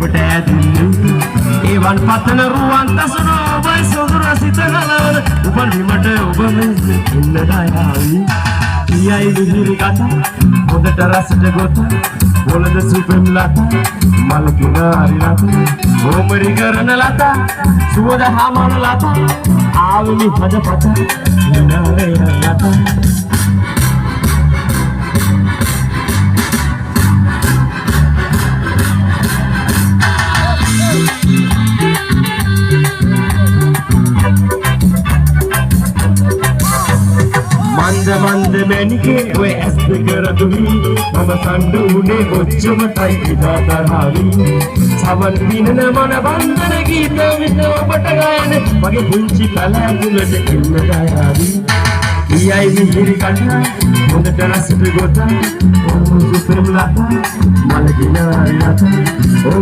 ඔබට ඇදින්නේ ඒවන් පතන රුවන් තසන ඔබයි සොඳුර සිත ගලවන උපන් විමට ඔබ මෙන්න ඉන්න දායාවි කියයි විහිරි කතා හොඳට රසට ගොත බොලද සුපෙම් ලතා මල් කිනාරි ලතා ඕමරි කරන ලතා සුවඳ හමන ලතා ආවි හද පත නෑ ලතා මන්ද මැනිකේ ඔය ඇස් දෙක රතුවි මම සම්ඩුනේ ඔච්චමටයි ඉදා තරහවි සමන් විනන මන බන්ධන ගීත විත ඔබට ගායන මගේ පුංචි කලැතුලට ඉන්න ගායාවි කියයි විහිරි කතා හොඳට රසට ගොතා ඔබ සුපෙම් ලතා මල කිනාරි ලතා